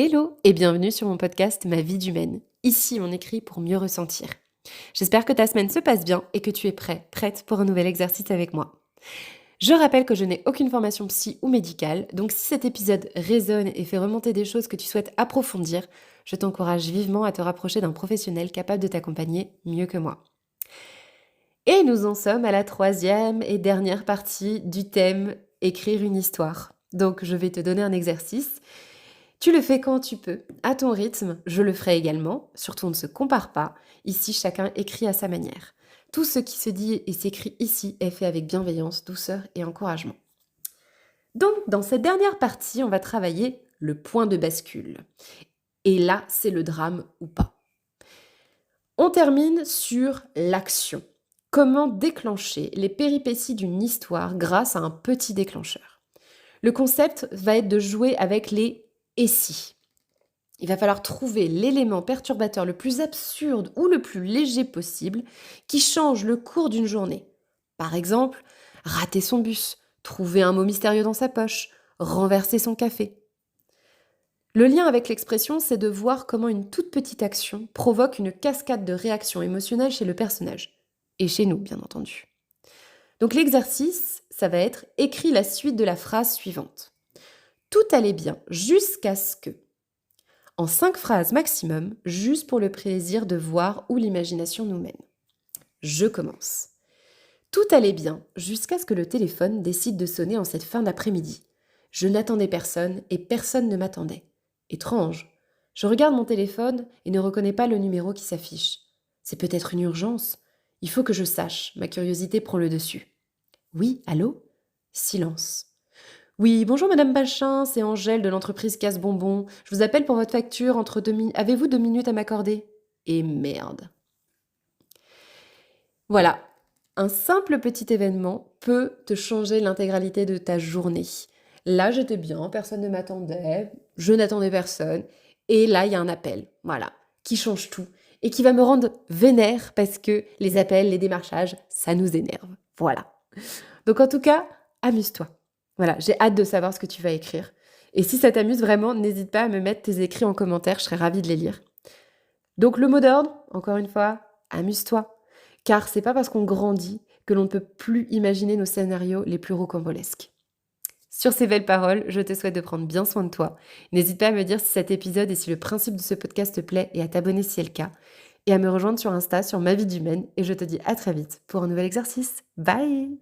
Hello et bienvenue sur mon podcast Ma vie d'humaine. Ici, on écrit pour mieux ressentir. J'espère que ta semaine se passe bien et que tu es prête pour un nouvel exercice avec moi. Je rappelle que je n'ai aucune formation psy ou médicale, donc si cet épisode résonne et fait remonter des choses que tu souhaites approfondir, je t'encourage vivement à te rapprocher d'un professionnel capable de t'accompagner mieux que moi. Et nous en sommes à la troisième et dernière partie du thème écrire une histoire. Donc je vais te donner un exercice. Tu le fais quand tu peux, à ton rythme, je le ferai également, surtout on ne se compare pas, ici chacun écrit à sa manière. Tout ce qui se dit et s'écrit ici est fait avec bienveillance, douceur et encouragement. Donc dans cette dernière partie, on va travailler le point de bascule. Et là, c'est le drame ou pas. On termine sur l'action. Comment déclencher les péripéties d'une histoire grâce à un petit déclencheur. Le concept va être de jouer avec les et si. Il va falloir trouver l'élément perturbateur le plus absurde ou le plus léger possible qui change le cours d'une journée. Par exemple, rater son bus, trouver un mot mystérieux dans sa poche, renverser son café. Le lien avec l'expression, c'est de voir comment une toute petite action provoque une cascade de réactions émotionnelles chez le personnage. Et chez nous, bien entendu. Donc l'exercice, ça va être écrit la suite de la phrase suivante. Tout allait bien jusqu'à ce que... En 5 phrases maximum, juste pour le plaisir de voir où l'imagination nous mène. Je commence. Tout allait bien jusqu'à ce que le téléphone décide de sonner en cette fin d'après-midi. Je n'attendais personne et personne ne m'attendait. Étrange. Je regarde mon téléphone et ne reconnais pas le numéro qui s'affiche. C'est peut-être une urgence. Il faut que je sache. Ma curiosité prend le dessus. Oui, allô ? Silence. Oui, bonjour Madame Bachin, c'est Angèle de l'entreprise Casse-Bonbon. Je vous appelle pour votre facture entre 2 minutes. Avez-vous 2 minutes à m'accorder ? Et merde. Voilà, un simple petit événement peut te changer l'intégralité de ta journée. Là, j'étais bien, personne ne m'attendait, je n'attendais personne. Et là, il y a un appel, voilà, qui change tout et qui va me rendre vénère parce que les appels, les démarchages, ça nous énerve. Voilà. Donc en tout cas, amuse-toi. Voilà, j'ai hâte de savoir ce que tu vas écrire. Et si ça t'amuse vraiment, n'hésite pas à me mettre tes écrits en commentaire, je serais ravie de les lire. Donc le mot d'ordre, encore une fois, amuse-toi. Car c'est pas parce qu'on grandit que l'on ne peut plus imaginer nos scénarios les plus rocambolesques. Sur ces belles paroles, je te souhaite de prendre bien soin de toi. N'hésite pas à me dire si cet épisode et si le principe de ce podcast te plaît et à t'abonner si c'est le cas. Et à me rejoindre sur Insta sur Ma vie d'humaine. Et je te dis à très vite pour un nouvel exercice. Bye!